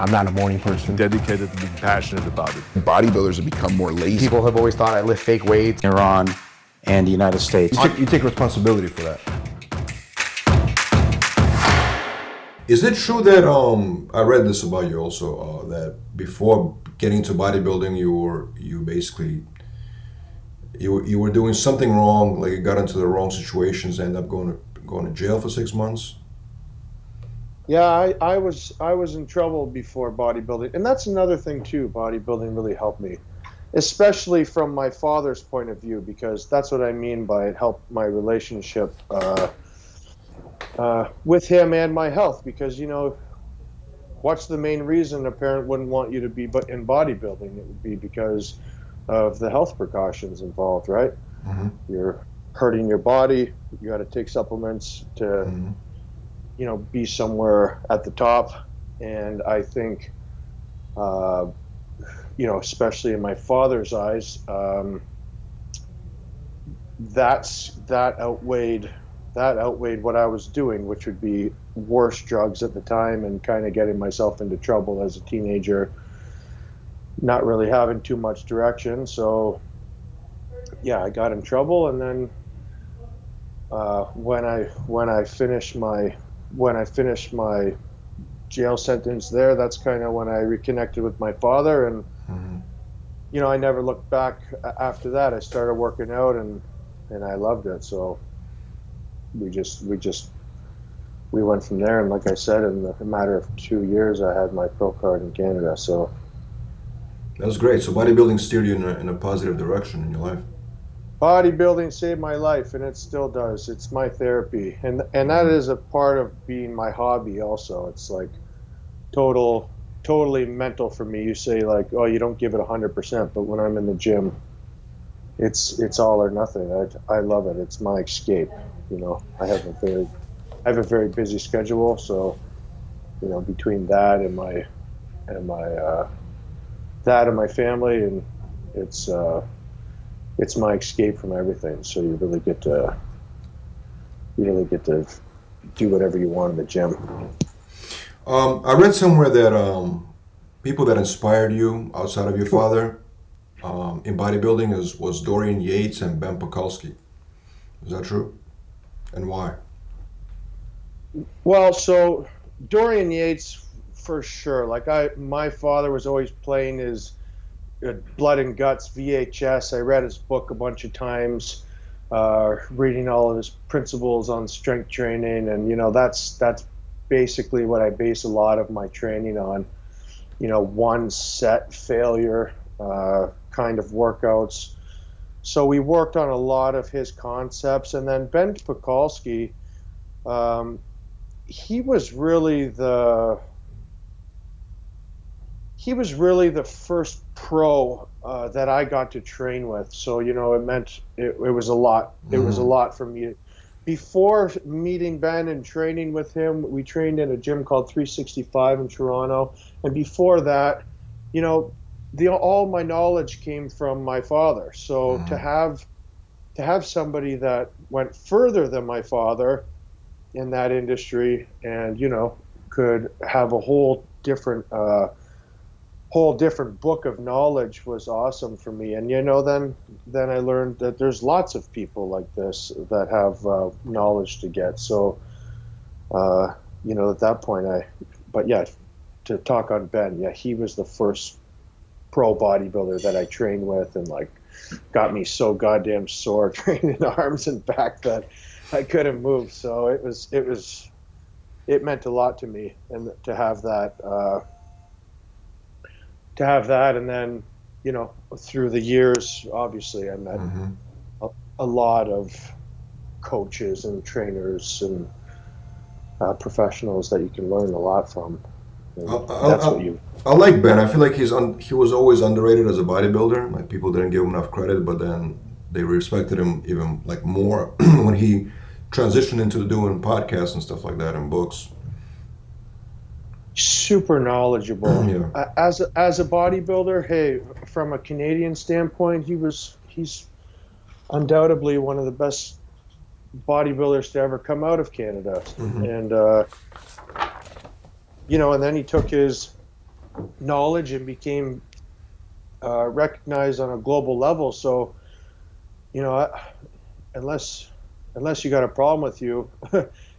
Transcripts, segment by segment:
I'm not a morning person. Dedicated to being passionate about it. Bodybuilders have become more lazy. People have always thought I lift fake weights. Iran and the United States. You take responsibility for that. Is it true that I read this about you also that before getting into bodybuilding you were doing something wrong, like you got into the wrong situations, ended up going to jail for 6 months? Yeah, I was in trouble before bodybuilding, and that's another thing too. Bodybuilding really helped me, especially from my father's point of view, because that's what I mean by it helped my relationship with him and my health. Because what's the main reason a parent wouldn't want you to be in bodybuilding? It would be because of the health precautions involved, right? Mm-hmm. You're hurting your body. You got to take supplements to. Mm-hmm. Be somewhere at the top. And I think, especially in my father's eyes, that outweighed what I was doing, which would be worse drugs at the time and kind of getting myself into trouble as a teenager, not really having too much direction. So yeah, I got in trouble. And then when I finished my jail sentence there, that's kind of when I reconnected with my father, and Mm-hmm. I never looked back after that. I started working out and I loved it. So we went from there, and like I said, in a matter of 2 years I had my pro card in Canada. So That was great. So bodybuilding steered you in a positive direction in your life. bodybuilding saved my life, and it still does. It's my therapy, and that is a part of being my hobby also. It's like totally mental for me. You say like, oh, you don't give it 100%, but when I'm in the gym, it's all or nothing. I love it. It's my escape. I have a very busy schedule, so between that and my family, and it's my escape from everything. So you really get to do whatever you want in the gym. I read somewhere that people that inspired you outside of your father in bodybuilding was Dorian Yates and Ben Pakulski. Is that true? And why? Well, so Dorian Yates for sure. Like my father was always playing his Blood and Guts VHS. I read his book a bunch of times, reading all of his principles on strength training, and that's basically what I base a lot of my training on. One set failure kind of workouts. So we worked on a lot of his concepts, and then Ben Pakulski, he was really the first pro that I got to train with. So it meant it was a lot. It was a lot for me. Before meeting Ben and training with him, we trained in a gym called 365 in Toronto. And before that, all my knowledge came from my father. So to have somebody that went further than my father in that industry, and could have a whole different book of knowledge was awesome for me. And then I learned that there's lots of people like this that have knowledge to get. So at that point to talk on Ben, he was the first pro bodybuilder that I trained with, and got me so goddamn sore training arms and back that I couldn't move. So it meant a lot to me, and to have that. And then through the years, obviously I met a lot of coaches and trainers and professionals that you can learn a lot from. I like Ben. I feel like he was always underrated as a bodybuilder. Like, people didn't give him enough credit, but then they respected him even more when he transitioned into doing podcasts and stuff like that and books. Super knowledgeable. Yeah. As a bodybuilder, hey, from a Canadian standpoint, he's undoubtedly one of the best bodybuilders to ever come out of Canada. And and then he took his knowledge and became recognized on a global level. So, you know, unless you got a problem with you,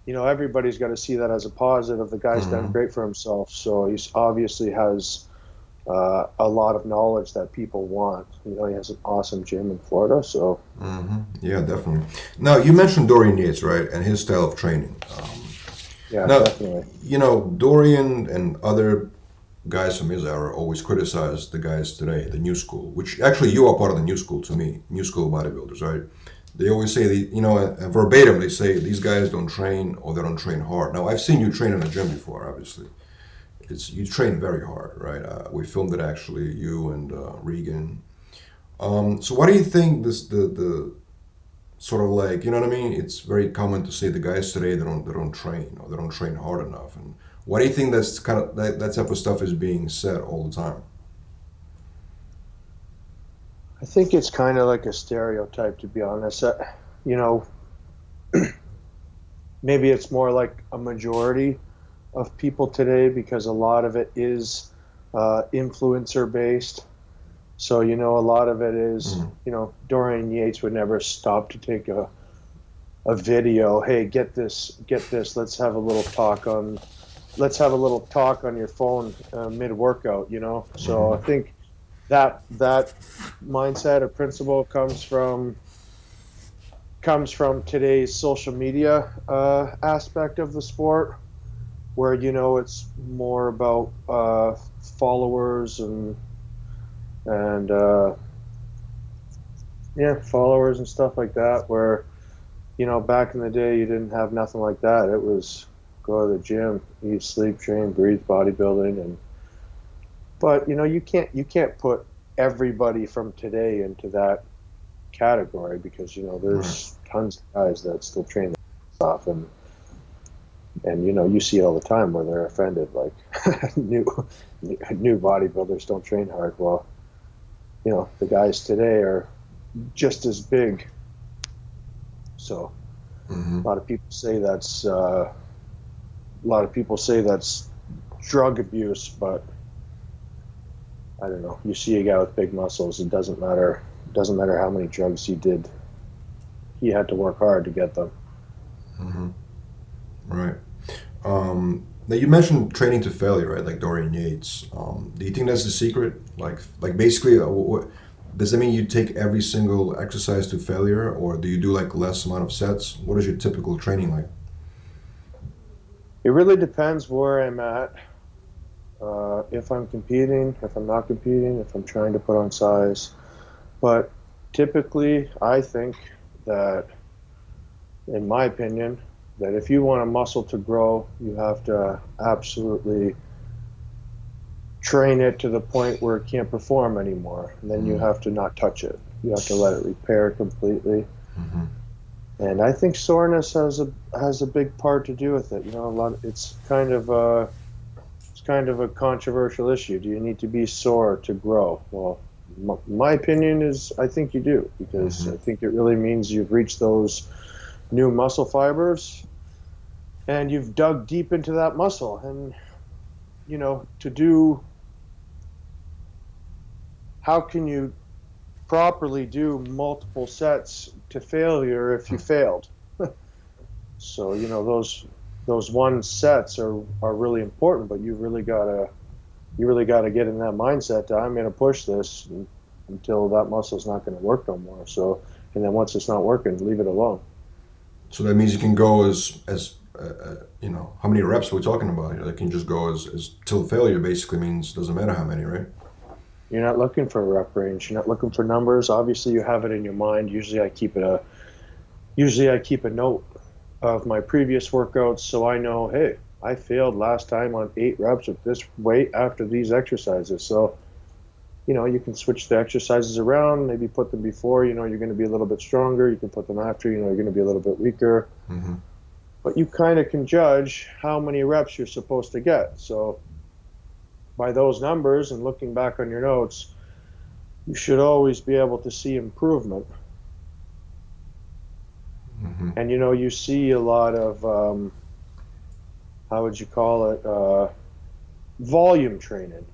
you know, everybody's got to see that as a positive. The guy's done great for himself, so he obviously has a lot of knowledge that people want. You know, he has an awesome gym in Florida, so. Yeah, definitely. Now, you mentioned Dorian Yates, right, and his style of training. Yeah, Now, definitely. you know, Dorian and other guys from his era always criticize the guys today, the new school, which actually you are part of the new school to me, new school bodybuilders, right? They always say, you know, verbatim, they say these guys don't train or they don't train hard. Now, I've seen you train in a gym before, obviously. You train very hard, right? We filmed it actually, you and Regan. So why do you think the sort of like, you know what I mean? It's very common to say the guys today they don't train or they don't train hard enough. And why do you think that's kind of that type of stuff is being said all the time? I think it's kind of like a stereotype, to be honest. You know, maybe it's more like a majority of people today because a lot of it is influencer based. So, you know, a lot of it is, you know, Dorian Yates would never stop to take a video. Hey, get this. Let's have a little talk on your phone mid workout, you know? So I think that mindset or principle comes from today's social media aspect of the sport, where, you know, it's more about followers and followers and stuff like that, where, you know, back in the day you didn't have nothing like that. It was go to the gym, eat, sleep, train, breathe, bodybuilding. But you know, you can't put everybody from today into that category, because, you know, there's tons of guys that still train stuff, and you know, you see it all the time where they're offended, like new bodybuilders don't train hard. Well, you know, the guys today are just as big. So a lot of people say that's drug abuse, but I don't know. You see a guy with big muscles, it doesn't matter how many drugs he did. He had to work hard to get them. Right. Now you mentioned training to failure, right? Like Dorian Yates. Do you think that's the secret? Like basically, does that mean you take every single exercise to failure, or do you do like less amount of sets? What is your typical training like? It really depends where I'm at. If I'm competing, if I'm not competing, if I'm trying to put on size. But typically, I think that, in my opinion, that if you want a muscle to grow, you have to absolutely train it to the point where it can't perform anymore. And then you have to not touch it. You have to let it repair completely. And I think soreness has a big part to do with it. You know, it's kind of a controversial issue. Do you need to be sore to grow? Well, my opinion is I think you do, because I think it really means you've reached those new muscle fibers and you've dug deep into that muscle. And, you know, how can you properly do multiple sets to failure if you failed? So, you know, those one sets are really important, but you really gotta get in that mindset that I'm gonna push this until that muscle's not gonna work no more. So, and then once it's not working, leave it alone. So that means you can go as you know, how many reps are we talking about here? They can just go as till failure basically means doesn't matter how many, right? You're not looking for a rep range. You're not looking for numbers. Obviously, you have it in your mind. Usually I keep a note of my previous workouts, so I know, hey, I failed last time on 8 reps with this weight after these exercises. So, you know, you can switch the exercises around, maybe put them before, you know, you're going to be a little bit stronger. You can put them after, you know, you're going to be a little bit weaker. But you kind of can judge how many reps you're supposed to get. So by those numbers and looking back on your notes, you should always be able to see improvement. And, you know, you see a lot of, how would you call it, volume training.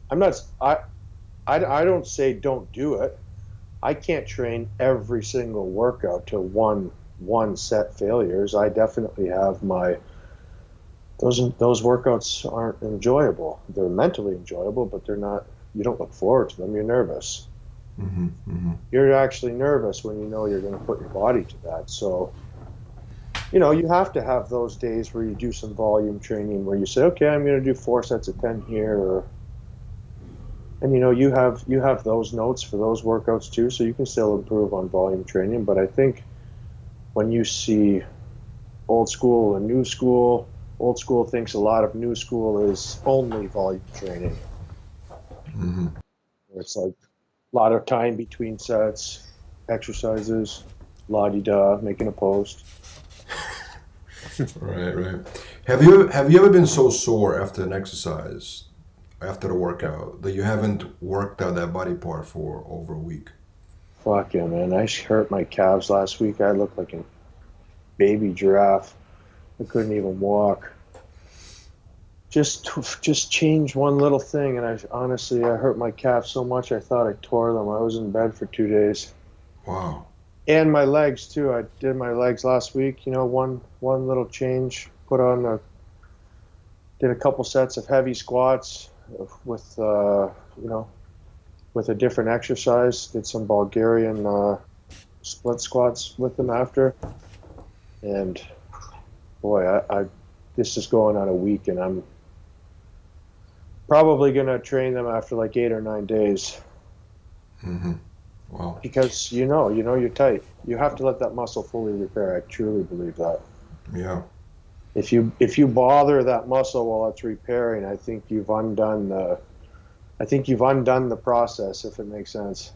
I'm not. I don't say don't do it. I can't train every single workout to one set failures. I definitely have my those workouts aren't enjoyable. They're mentally enjoyable, but they're not. You don't look forward to them. You're nervous. You're actually nervous when you know you're going to put your body to that. So, you have to have those days where you do some volume training, where you say, okay, I'm going to do 4 sets of 10 here, and you have those notes for those workouts too, so you can still improve on volume training. But I think when you see old school and new school, old school thinks a lot of new school is only volume training. Where it's like a lot of time between sets, exercises, la-di-da, making a post. Right. Have you ever been so sore after an exercise, after the workout, that you haven't worked out that body part for over a week? Fuck yeah, man. I hurt my calves last week. I looked like a baby giraffe. I couldn't even walk. Just change one little thing, and I hurt my calf so much I thought I tore them. I was in bed for 2 days. Wow. And my legs too. I did my legs last week. One little change. Did a couple sets of heavy squats with with a different exercise. Did some Bulgarian split squats with them after. And boy, I this is going on a week, and I'm probably gonna train them after like 8 or 9 days. Wow. Because you're tight. You have to let that muscle fully repair. I truly believe that. Yeah. If you bother that muscle while it's repairing, I think you've undone the process, if it makes sense.